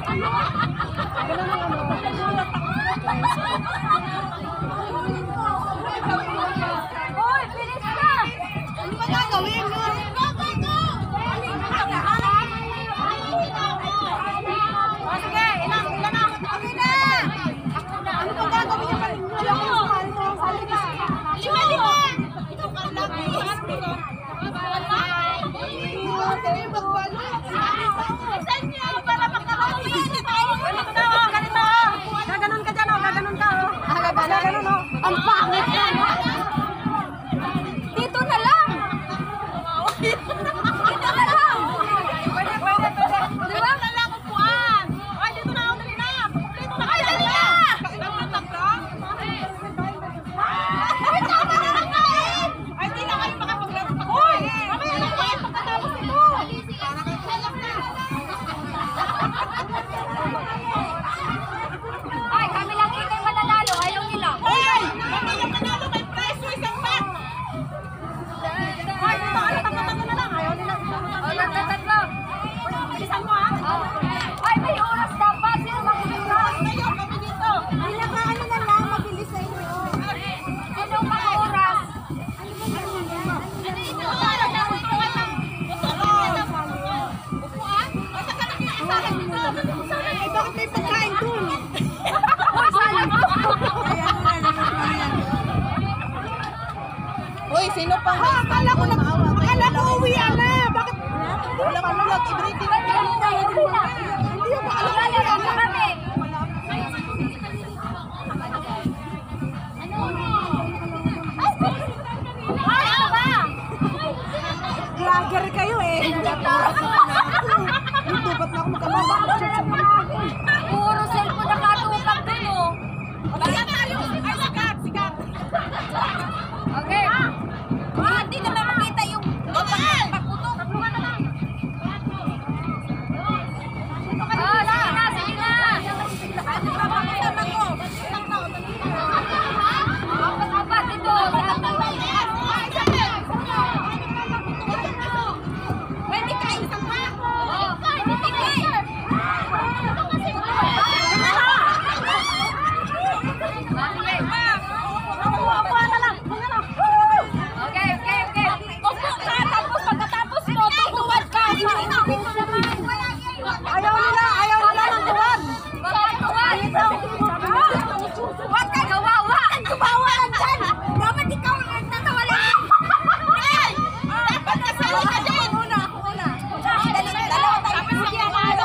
Hoy, bilis ka! Ano ba gagawin nyo? Sige, ilan na ako. Okay na! Ano ba gagawin nyo? Lima! Ito ka lang. Saan nyo para magkakawin? Ganito. Gaganon ka dyan, gaganon ka. Gaganon, ang pangit na. Dito na lang. Dito na lang. Pwede. Diba? Na lang upuan. Ay, dito na ako, dali na. Dito na kayo. Dali na. Ay, tama na lang kain. Ay, di na kayo makapaglaro pa. Uy, mamaya na kain pagkatapos ito. Ay, kami lang ikay mananalo. Ayaw nila. Ay, kami lang mananalo. May prize mo isang pack. Ay, dito ka na. Tatlo na lang. Ayaw nila. Tatlo. Bilisan mo, ha? Ay, may oras dapat. Sino mag-oras? Ngayon, kami dito. Ano na lang, mabilis sa inyo. Sino mag-oras? Ano ito? Upuan? Basta ka lang yung isahan dito. Eh, bakit may pagkain dun? Uy, sino pang akala ko uwian na. Bakit? Wala pa nulog. I-breathing. Hindi yung makalaga na kami. Ay, ano ba? Vlogger kayo eh. Dito, ba't na ako magkamabak? Puro cellphone nakatupag dun oh. Bayan tayo. Ay, sikat. Okay. Hindi naman makita yung pagputok. Tatlungan na lang. Sige na. Ano ba pakasama ko? Apat ito. Pwede ka isang pa. Pwede ka. Okay. Upo ka, tapos pagkatapos mo, tutuwad ka. Ayaw nila ng tuwad. Bakit tuwad? Huwag ka gawawa. Ang gumawa lang dyan. Dapat ikaw ang nagtatawalan. Dapat kasali ka dyan. Ako una. Dalawa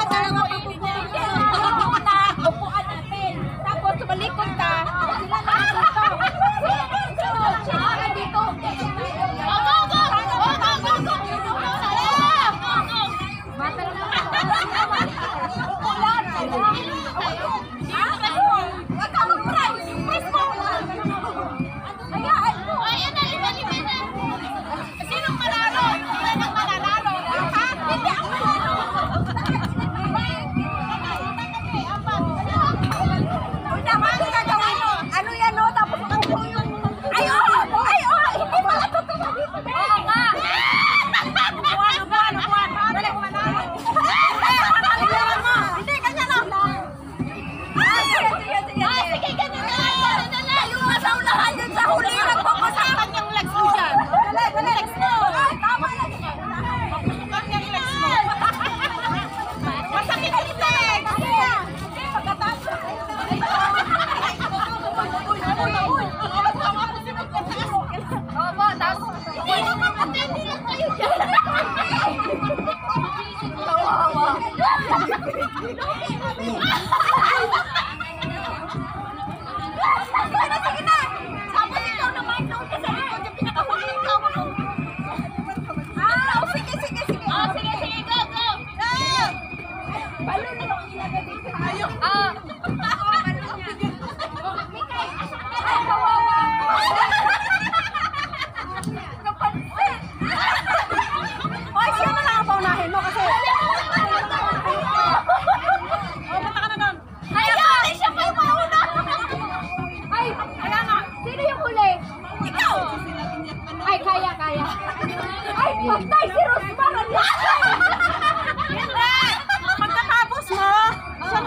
tayo. Upuan natin. Tapos tumalikod ka. Sila dito. Pagkatapos mo, siya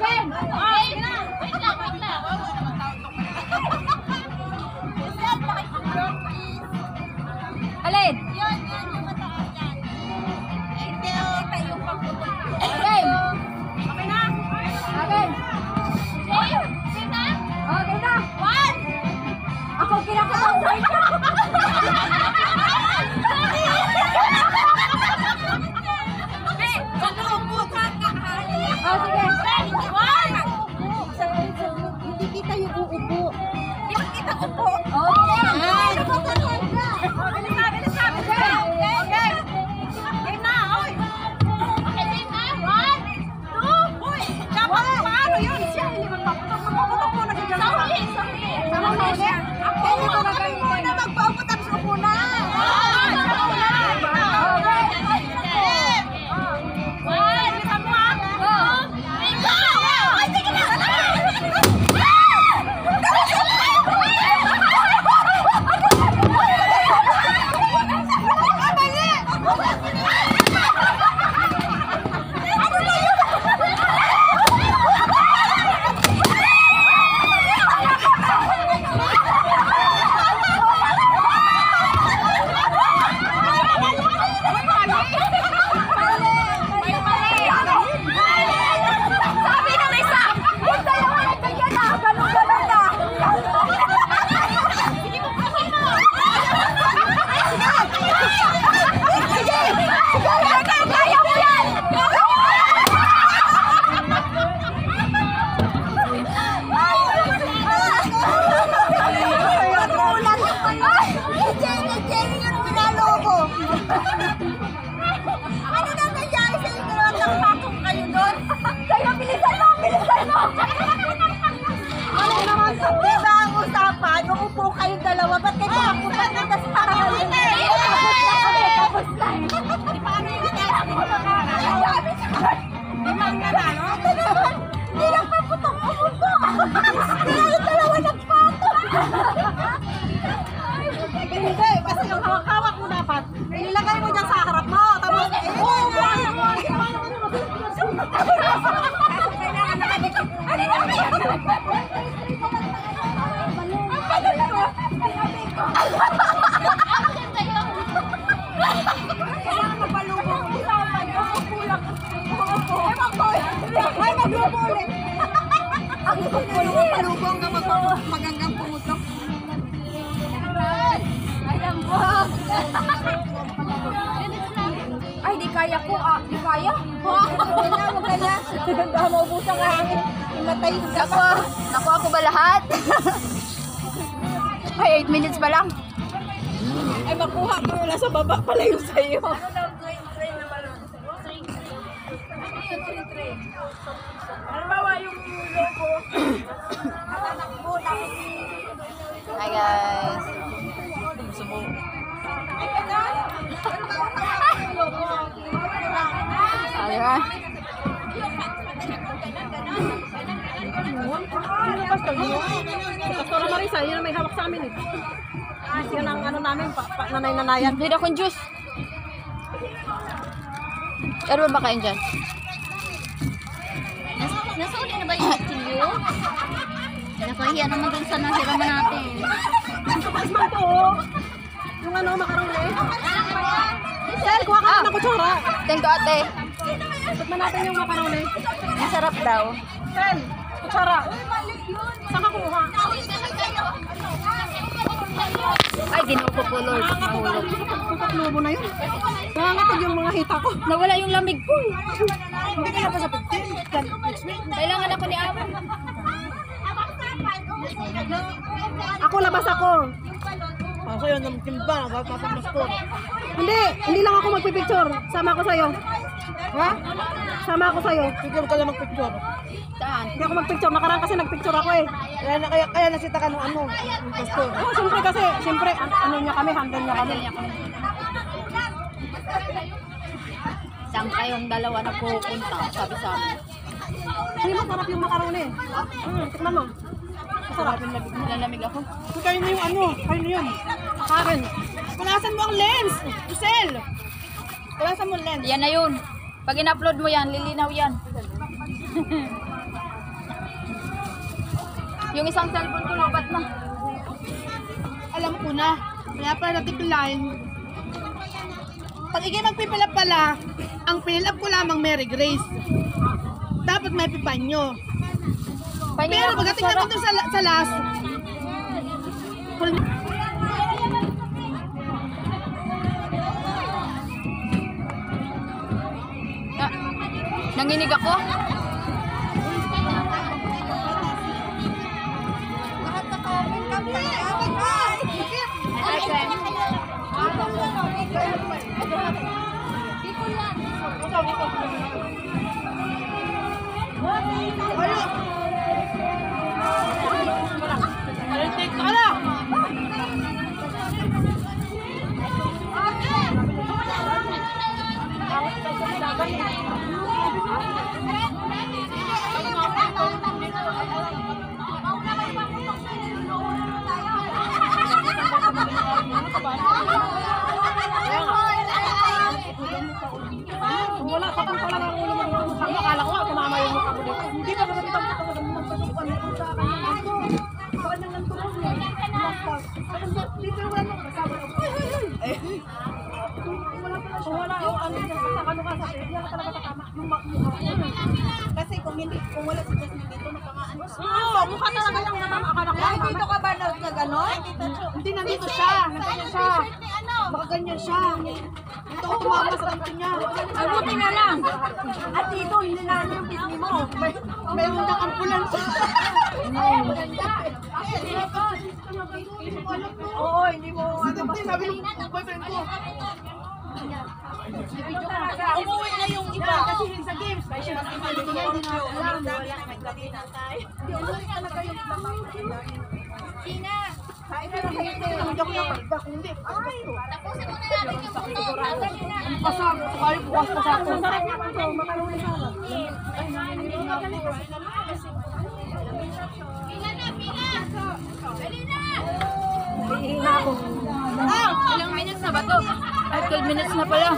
Ben! Wait lang. Alin? Yun, yung mataas yan. Hindi, tayo pagputok. Okay. Okay na? Okay. Game na? Okay na. One! Ako kinakatawa sa inyo. Oh, sige. One! Hindi kita yung uupo. Hindi ba kita upo? Okay. Bilis na. Okay. Game na. Okay, game na. One, two. Uy, dapat paano yun? Siya, hindi magpaputok. Magpaputok muna siya. Sa huli. Ako, kami muna magpaputok. Tapos upo na. Palubong na maganggang pumutok. Ay, di kaya ko. Di kaya? Huwag ka na. Baka maubusan ka hangin. Imatay ka pa. Nakuha ko ba lahat? Ay, 8 minutes pa lang. Ay, makuha ko yung nasa baba pala yung sa'yo. Ano daw train na balon? Train. Halimbawa yung logo. Hi guys. Ayan. Pastor Marisa, yun ang may hawak sa amin eh. Yan ang ano namin, nanay-nanayan. Hindi akong juice. Pero ba kain dyan? Nasuli na ba yung kutsilyo? Nakahiya naman dun sa nahiraman natin. Mas man to, yung ano, makaroni. Sel, kuha ka ng kutsara. Thank you, ate. Tikman natin yung makaroni. Masarap daw. Sel, kutsara. Saan ka kuha? Ay, ginupo ko, Lord. Mahulog. Pagkaklubo na yun. Nangangatag yung mga hita ko. Nawala yung lamig ko. Hindi ka na pa sa 15. Kailangan ako ni Amo. Ako, labas ako. Kasi yun, namtimba, nagpapagmas ko. Hindi lang ako magpipicture. Sama ako sa'yo. Ha? Sama ako sa'yo. Picture ka lang magpicture. Saan? Hindi ako magpicture. Nakaraan kasi nagpicture ako eh. Kaya nasita ka ng ano, yung pastor. Oh, siyempre kasi, siyempre, ano niya kami, handle niya kami. Saan kayong dalawa na pupunta? Sabi sa amin. Hindi, masarap yung macaroni. Tikman mo. Masarap. Nilalamig ako. Kayo na yung ano, kayo na yun. Karen. Kalasan mo ang lens, Giselle. Kalasan mo ang lens. Yan na yun. Pag in-upload mo yan, lilinaw yan. Yung isang cellphone ko, lobat na. Alam ko na. Kaya pala na-decline. Pag ikay magpipilap pala, ang pinilap ko lamang Mary Grace. Dapat may pipanyo. Pero pagdating naman doon sa last, Nanginig ako. wala pa kang talaga ang ulo mo dito. Akala ko nga, tumama yung mukha mo dito. Hindi pa naman ito magpasukan mo sa kanya. Saan nang nagtulog mo? Dito wala nang kasama ko. Wala pala siya. Wala, ano ka sa pwede. Wala talaga tatama. Yung mukha ko. Kasi kung wala si Jasmine dito, nakamaan siya. Oo, mukha talaga yung natama. Akala ko nga. Dito ka ba na gano'n? Hindi, nandito siya. Nandito siya. Baka ganyan siya. Ito ko tumama sa kanto niya. Abuti na lang. At dito, hindi na yung pisngi mo. May undang ambulan siya. Oo, hindi mo. Sabi ng boyfriend ko. Umuwi na yung iba kasi yun sa games. Kaya siya hindi na alam. Wala na nagkabina. Hindi, umuwi talaga yung iba. Sina! Kain ka na kayo. Hindi ako napagda. Hindi. Ay! Tapusin mo na natin yung puto. Pasang. Ay, bukas pa sa ako. Sarap niya pa ito. Makalawin na. Pila na, pila! Dali na! Hihina ako. Ilang minutes na ba to? Ay, 12 minutes na pala.